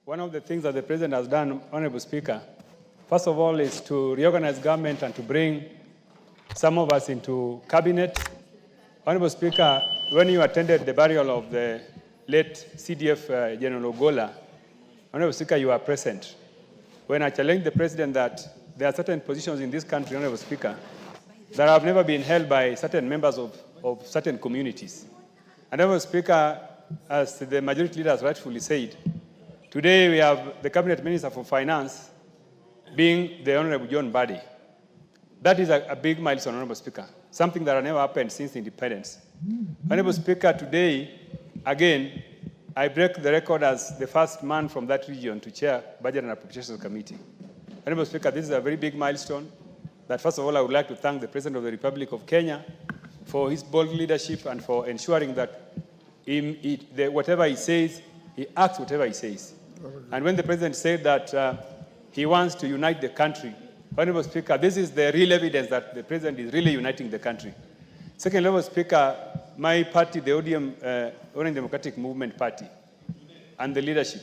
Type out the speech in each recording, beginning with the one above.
One of the things that the President has done, Honorable Speaker, first of all, is to reorganize government and to bring some of us into cabinet. Honorable Speaker, when you attended the burial of the late CDF General Ogola, Honorable Speaker, you were present. When I challenged the President that there are certain positions in this country, Honorable Speaker, that have never been held by certain members of certain communities. And Honorable Speaker, as the majority leader has rightfully said, today we have the Cabinet Minister for Finance being the Honorable John Mbadi. That is a big milestone, Honorable Speaker, something that has never happened since independence. Honorable Speaker, today, again, I break the record as the first man from that region to chair Budget and Appropriations Committee. Honorable Speaker, this is a very big milestone that, first of all, I would like to thank the President of the Republic of Kenya for his bold leadership and for ensuring that whatever he says, he acts whatever he says. And when the President said that he wants to unite the country, Honorable Speaker, this is the real evidence that the President is really uniting the country. Second, Honorable Speaker, my party, the ODM, Orange Democratic Movement Party, and the leadership.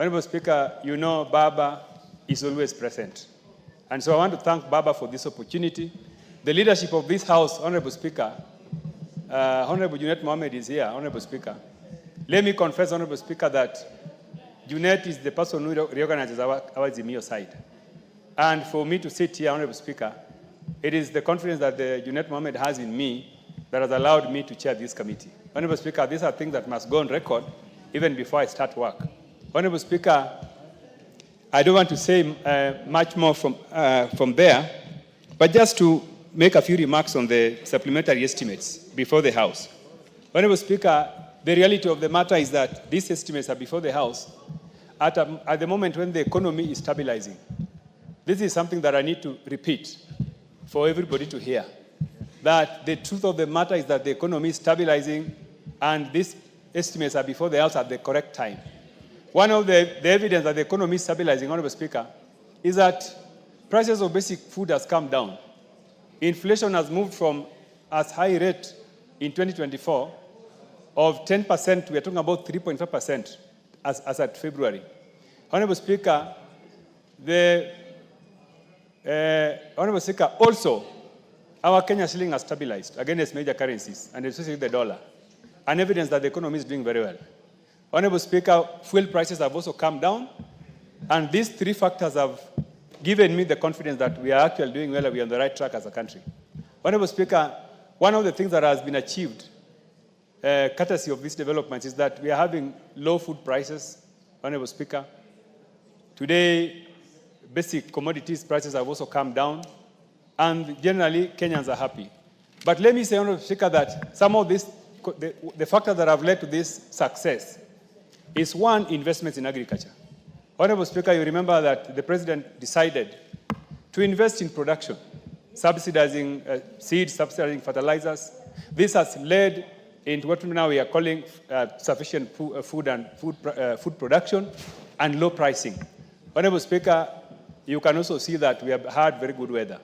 Honorable Speaker, you know Baba is always present. And so I want to thank Baba for this opportunity. The leadership of this House, Honorable Speaker, Honorable Junet Mohammed is here, Honorable Speaker. Let me confess, Honorable Speaker, that Junet is the person who reorganizes our Zimio side. And for me to sit here, Honorable Speaker, it is the confidence that the Junet Mohammed has in me that has allowed me to chair this committee. Honorable Speaker, these are things that must go on record even before I start work. Honorable Speaker, I don't want to say much more from there, but just to make a few remarks on the supplementary estimates before the House. Honorable Speaker, the reality of the matter is that these estimates are before the House at the moment when the economy is stabilizing. This is something that I need to repeat for everybody to hear. That the truth of the matter is that the economy is stabilizing and these estimates are before the House at the correct time. One of the evidence that the economy is stabilizing, Honorable Speaker, is that prices of basic food has come down. Inflation has moved from as high rate in 2024 of 10%, we are talking about 3.5% as at February. Honorable Speaker, Honorable Speaker, also, our Kenya shilling has stabilized against major currencies, and especially the dollar, and evidence that the economy is doing very well. Honorable Speaker, fuel prices have also come down, and these three factors have given me the confidence that we are actually doing well and we are on the right track as a country. Honorable Speaker, one of the things that has been achieved, courtesy of these developments, is that we are having low food prices, Honorable Speaker. Today, basic commodities prices have also come down, and generally, Kenyans are happy. But let me say, Honorable Speaker, that some of this, the factors that have led to this success is one, investments in agriculture. Honorable Speaker, you remember that the President decided to invest in production, subsidizing seeds, subsidizing fertilizers. This has led into what now we are calling sufficient food production and low pricing. Honorable Speaker, you can also see that we have had very good weather.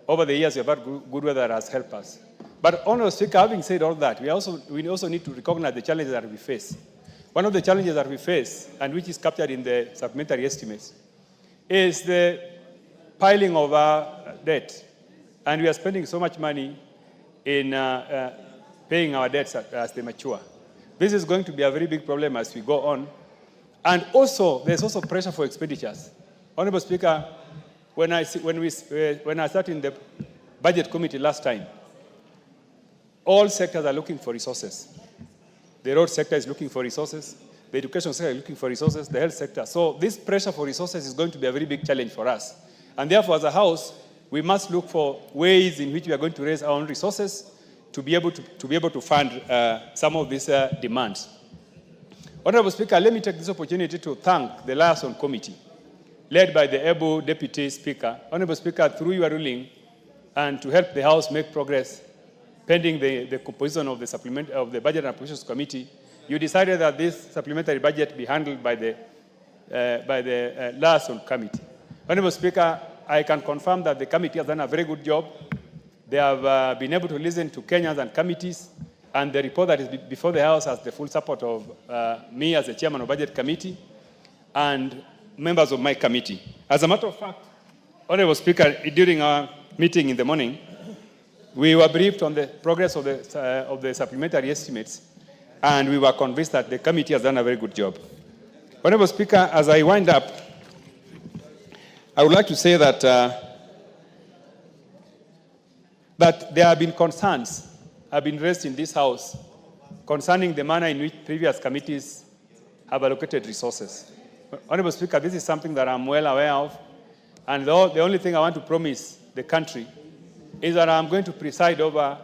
Over the years, we have had good weather that has helped us. But Honorable Speaker, having said all that, we also need to recognize the challenges that we face. One of the challenges that we face, and which is captured in the supplementary estimates, is the piling of our debt. And we are spending so much money in paying our debts as they mature. This is going to be a very big problem as we go on. And also, there's also pressure for expenditures. Honorable Speaker, when I sat in the Budget Committee last time, all sectors are looking for resources. The road sector is looking for resources. The education sector is looking for resources. The health sector. So this pressure for resources is going to be a very big challenge for us. And therefore, as a House, we must look for ways in which we are going to raise our own resources to be able to fund some of these demands. Honorable Speaker, let me take this opportunity to thank the Liaison Committee, led by the able Deputy Speaker. Honorable Speaker, through your ruling, and to help the House make progress, pending the composition of the Budget and Appropriations Committee, you decided that this supplementary budget be handled by the Liaison Committee. Honorable Speaker, I can confirm that the committee has done a very good job. They have been able to listen to Kenyans and committees, and the report that is before the House has the full support of me as the chairman of Budget Committee. and members of my committee. As a matter of fact, Honorable Speaker, during our meeting in the morning, we were briefed on the progress of the supplementary estimates, and we were convinced that the committee has done a very good job. Honorable Speaker, as I wind up, I would like to say that, that there have been concerns have been raised in this House concerning the manner in which previous committees have allocated resources. Honorable Speaker, this is something that I'm well aware of, and the only thing I want to promise the country is that I'm going to preside over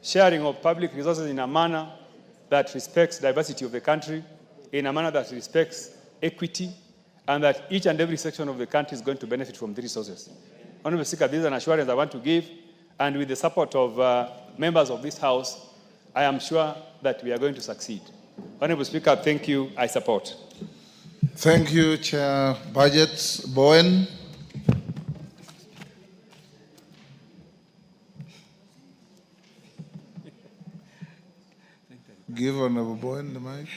sharing of public resources in a manner that respects diversity of the country, in a manner that respects equity, and that each and every section of the country is going to benefit from the resources. Honorable Speaker, this is an assurance I want to give, and with the support of members of this House, I am sure that we are going to succeed. Honorable Speaker, thank you. I support. Thank you, Chair Budgets. Bowen. Give Honorable Bowen the mic.